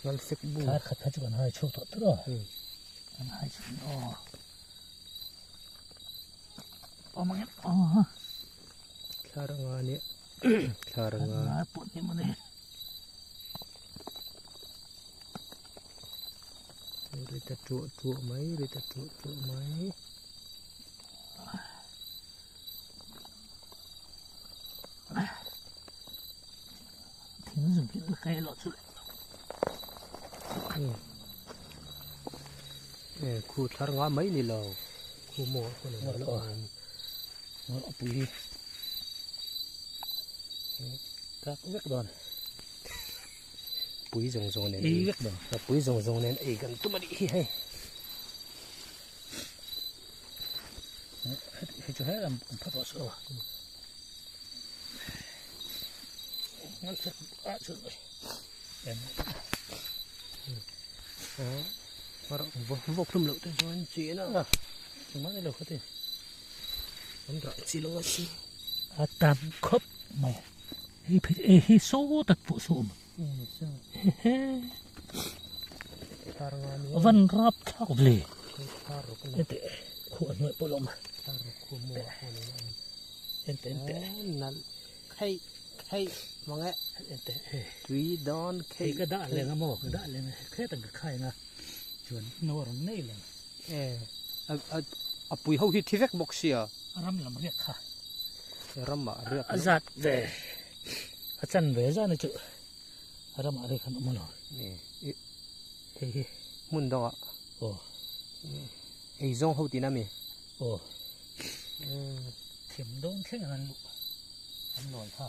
ngal sek bu khát khát khát còn hai chục tốt rồi hai chục mang hết klaranga ni klaranga pot ni mana rita tru mai tiếng rừng cái cây lọt xuống khu klaranga mai ni lo khu mo ko ni lo nó bùi các vết đòn bùi rồng này ý vết đòn bùi rồng này ấy gần tụi mình đi hay hết chỗ hết làm phát vào sữa nó sẽ sữa rồi em mà vô phim lụt cho anh chị nữa chúng nó đều có thể anh rõ chị luôn chị tam khớp mày hi số tật phụ số văn rap thao lì ente khuôn người bộ lông ente nal khay mà nghe tùy đón khay cái đạn lên ngắm cái đạn lên khé từng cái khay nè chuẩn nô rồi này lên bùi hậu hi thi vek bọc xìa ram làm việc khá ram mà rượt giặt về chân về ra này chữ ram mà đây khăn mà rồi muốn đâu ạ ấy giống hậu tí nam mi thiểm đông thế là ăn nổi ha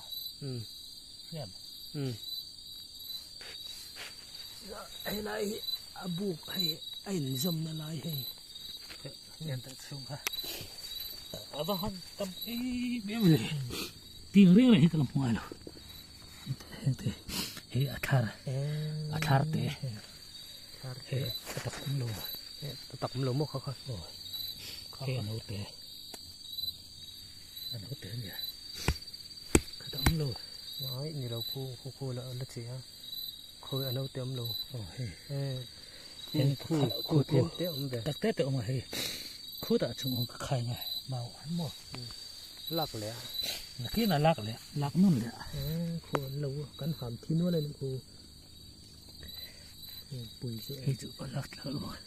xem hay này abu hay anh dâm nó lại hay nhận thật xuống ha và hắn tâm ý biết gì tiếng riêng này cái làm ngoài rồi thế thì athar thế thế tập lỗ một khó thế anh hút thế nhỉ cái tấm lỗ nói như đâu khu là lớp gì á khơi anh hút tấm lỗ khu thêm tấm về đặc tết tụi mà hay khu đã chung cái khai này màu hắn mò lạc lẽ cái là lạc nôn lẽ khu lâu cắn hàm thi nuốt lên khu bùi sẽ hay chịu lạc rồi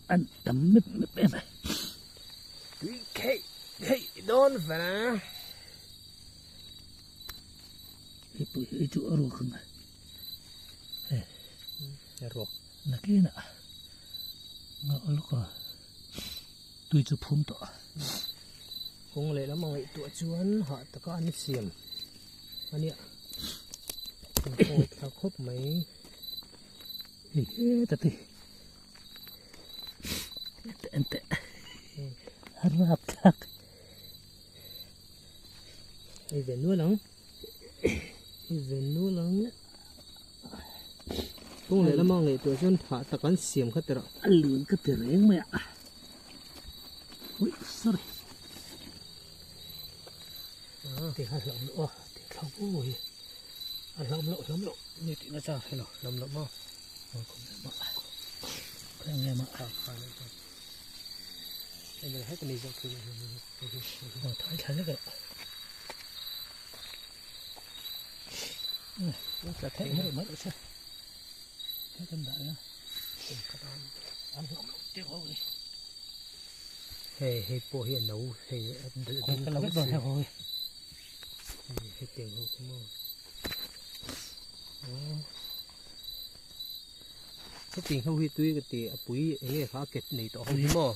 anh tắm mít em này hey don't phải cái bụi cái chỗ rồi không à rồi là cái nè ngõ lúc à tôi chụp phun tỏ không lẽ lắm mà vậy tụi chuan họ ta có ăn xiêm anh ạ không thao khúc mấy tật thì ente harap tak về nuôi lắm không lẽ lắm mà vậy tụi chuan họ ta có ăn xiêm khát rồi ăn liền cái tiền mẹ ui sorry thì hai lồng nữa thì không ui lồng lộ như chị nó sao thế nào lầm lắm không không mà cái nghe mà anh này hết cái này rồi thấy cái cái thấy hết mất rồi sao hết cân đại á ăn lồng lộ tiếc quá rồi hey po hiền nấu hey cái là biết rồi theo rồi hey tiền hậu cũng mơ cái tiền hậu hi tuy cái tiền bùi nghe phá kết này tổ hậu hi mơ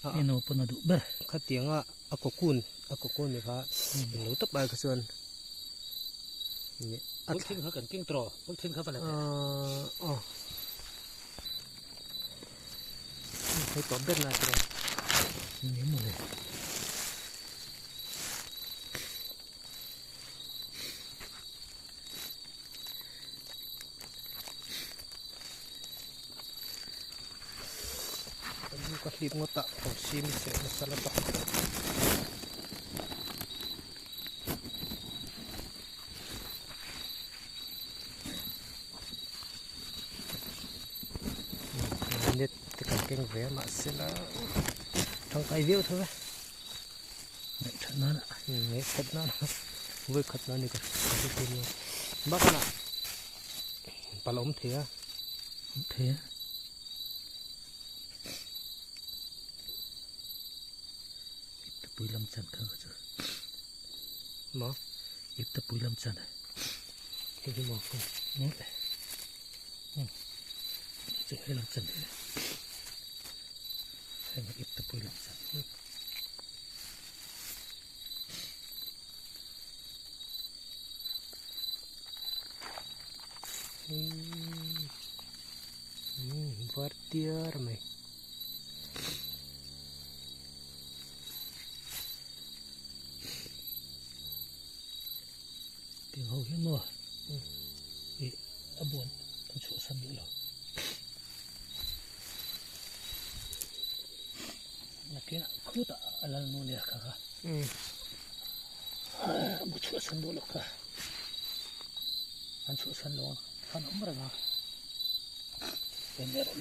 cái nó vẫn là đủ bê cái tiếng à cổ côn này phá nấu tấp bài cái xuân bước thiên họ cần kinh trò bước thiên họ phải là thấy có biết là rồi nếu mà này có thịt ngọt tạoของsim sẽ salad keng ve ma se la thang kai view thôi Này trận nó ạ. nghe khát nó với khát nó này cái gì nữa bác anh ạ bà ống thế à Thế á. Ít bụi lâm chân khăn chứ. mà Ít bụi lâm chân này. cái gì mà không Chứ hay lâm chân thế. Hay là ít bụi lâm chân. Vartiar mày Tiếng hầu hiến mùa. Thì ở buồn. Thằng chỗ sân nữa rồi. Là cái khứ tạ là nô nè cả. Một chỗ sân nữa rồi cả. Anh chỗ sân luôn. Hắn ấm ra. Bên đây rồi.